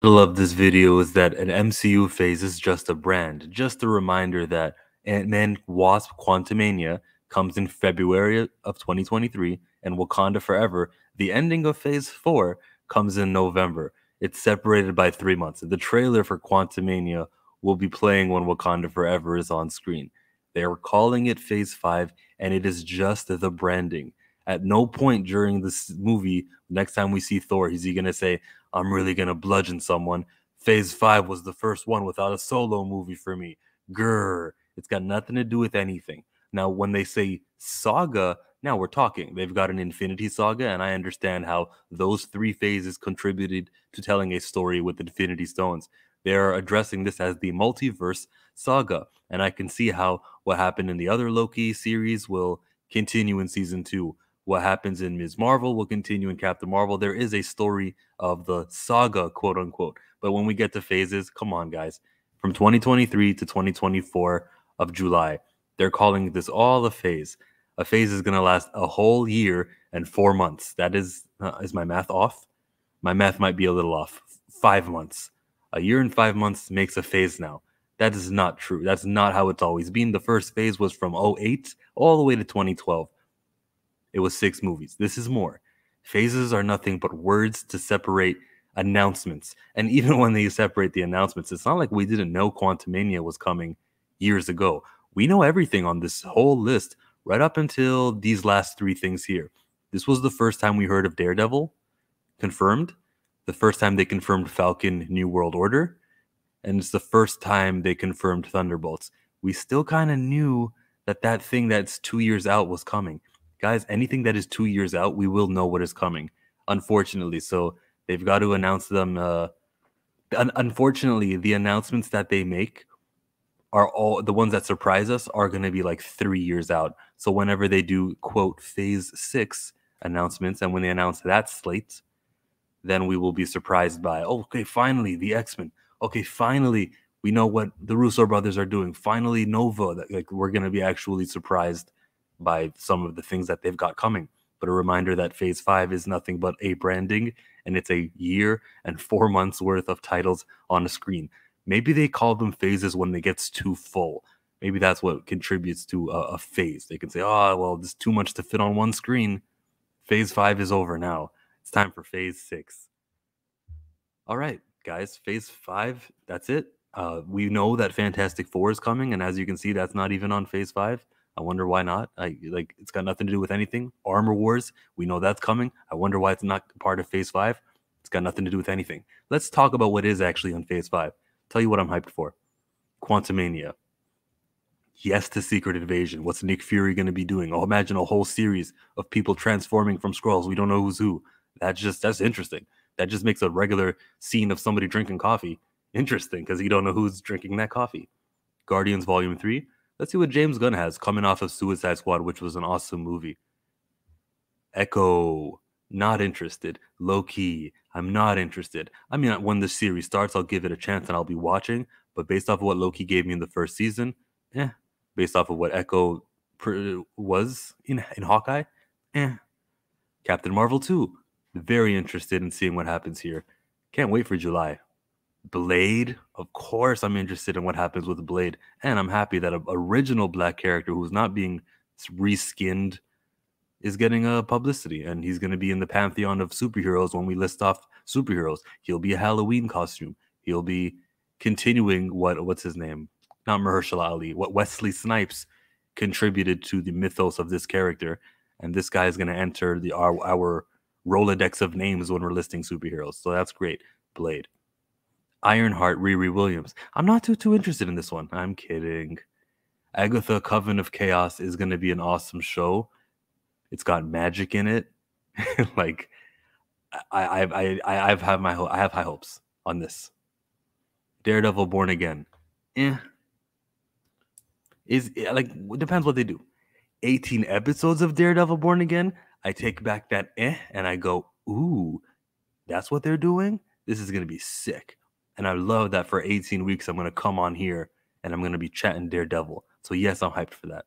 Love this video is that an MCU phase is just a brand, just a reminder that Ant-Man Wasp Quantumania comes in February of 2023 and Wakanda Forever, the ending of Phase 4, comes in November. It's separated by 3 months. The trailer for Quantumania will be playing when Wakanda Forever is on screen. They are calling it Phase 5 and it is just the branding. At no point during this movie, next time we see Thor, is he going to say, I'm really gonna bludgeon someone. Phase 5 was the first one without a solo movie for me. Grr. It's got nothing to do with anything. Now, when they say saga, now we're talking. They've got an Infinity Saga, and I understand how those three phases contributed to telling a story with Infinity Stones. They are addressing this as the multiverse saga, and I can see how what happened in the other Loki series will continue in season 2. What happens in Ms. Marvel will continue in Captain Marvel. There is a story of the saga, quote unquote. But when we get to phases, come on, guys. From 2023 to 2024 of July, they're calling this all a phase. A phase is going to last a whole year and 4 months. That is my math off? My math might be a little off. 5 months. A year and 5 months makes a phase now. That is not true. That's not how it's always been. The first phase was from '08 all the way to 2012. It was 6 movies. This is more. Phases are nothing but words to separate announcements. And even when they separate the announcements, it's not like we didn't know Quantumania was coming years ago. We know everything on this whole list right up until these last three things here. This was the first time we heard of Daredevil confirmed, the first time they confirmed Falcon New World Order, and it's the first time they confirmed Thunderbolts. We still kind of knew that that thing that's 2 years out was coming. Guys, anything that is 2 years out, we will know what is coming, unfortunately. So they've got to announce them. Unfortunately, the announcements that they make are all the ones that surprise us are going to be like 3 years out. So whenever they do, quote, phase 6 announcements, and when they announce that slate, then we will be surprised by, oh, okay, finally, the X-Men. Okay, finally, we know what the Russo brothers are doing. Finally, Nova. Like, we're going to be actually surprised by some of the things that they've got coming. But a reminder that Phase 5 is nothing but a branding, and it's a year and 4 months worth of titles on a screen. Maybe they call them phases when it gets too full. Maybe that's what contributes to a phase. They can say, oh, well, there's too much to fit on one screen. Phase 5 is over now. It's time for Phase 6. All right, guys, Phase 5, that's it. We know that Fantastic Four is coming, and as you can see, that's not even on Phase 5. I wonder why not. It's got nothing to do with anything. Armor Wars, we know that's coming. I wonder why it's not part of Phase 5. It's got nothing to do with anything. Let's talk about what is actually on Phase 5. Tell you what I'm hyped for. Quantumania. Yes to Secret Invasion. What's Nick Fury going to be doing? Oh, imagine a whole series of people transforming from Skrulls. We don't know who's who. That's interesting. That just makes a regular scene of somebody drinking coffee interesting because you don't know who's drinking that coffee. Guardians Volume 3. Let's see what James Gunn has coming off of Suicide Squad, which was an awesome movie. Echo, not interested. Low-key, I'm not interested. I mean, when the series starts, I'll give it a chance and I'll be watching. But based off of what Loki gave me in the first season, based off of what Echo was in Hawkeye, Captain Marvel 2, very interested in seeing what happens here. Can't wait for July. Blade, of course I'm interested in what happens with Blade, and I'm happy that an original black character who's not being reskinned is getting a publicity, and he's going to be in the pantheon of superheroes when we list off superheroes. He'll be a Halloween costume. He'll be continuing what's his name? Not Mahershala Ali. What Wesley Snipes contributed to the mythos of this character, and this guy is going to enter our Rolodex of names when we're listing superheroes. So that's great. Blade. Ironheart, Riri Williams. I'm not too interested in this one. I'm kidding. Agatha, Coven of Chaos is going to be an awesome show. It's got magic in it. Like, I have high hopes on this. Daredevil, Born Again. It depends what they do. 18 episodes of Daredevil, Born Again. I take back that and I go, ooh, that's what they're doing. This is going to be sick. And I love that for 18 weeks, I'm going to come on here and I'm going to be chatting Daredevil. So yes, I'm hyped for that.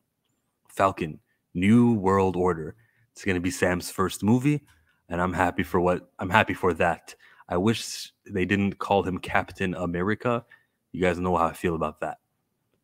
Falcon, New World Order. It's going to be Sam's first movie, and I'm happy for that. I wish they didn't call him Captain America. You guys know how I feel about that.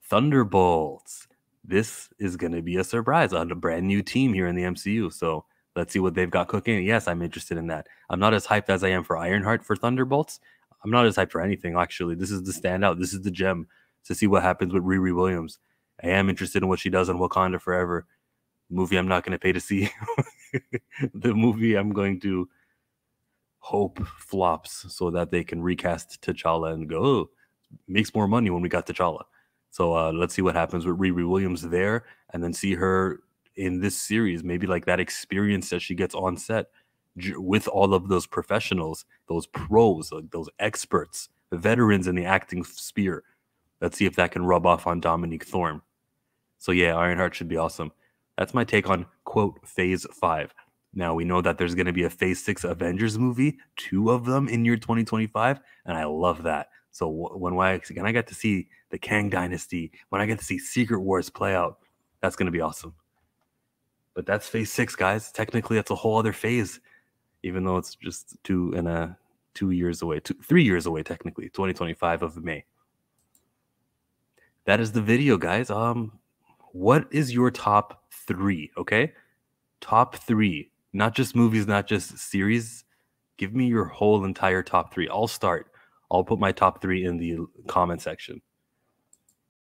Thunderbolts. This is going to be a surprise on a brand new team here in the MCU. So let's see what they've got cooking. Yes, I'm interested in that. I'm not as hyped as I am for Ironheart for Thunderbolts. I'm not as hyped for anything, actually. This is the standout. This is the gem to see what happens with Riri Williams. I am interested in what she does on Wakanda Forever. Movie I'm not going to pay to see. The movie I'm going to hope flops so that they can recast T'Challa and go, oh, makes more money when we got T'Challa. So let's see what happens with Riri Williams there, and then see her in this series. Maybe like that experience that she gets on set with all of those professionals, those pros, like those experts, veterans in the acting sphere. Let's see if that can rub off on Dominique Thorne. So yeah, Ironheart should be awesome. That's my take on, quote, Phase 5. Now, we know that there's going to be a Phase 6 Avengers movie, 2 of them in year 2025, and I love that. So when I get to see the Kang Dynasty, when I get to see Secret Wars play out, that's going to be awesome. But that's Phase 6, guys. Technically, that's a whole other phase, even though it's just 3 years away, 3 years away, technically, 2025 of May. That is the video, guys. What is your top 3, okay? Top 3, not just movies, not just series. Give me your whole entire top 3. I'll start. I'll put my top 3 in the comment section.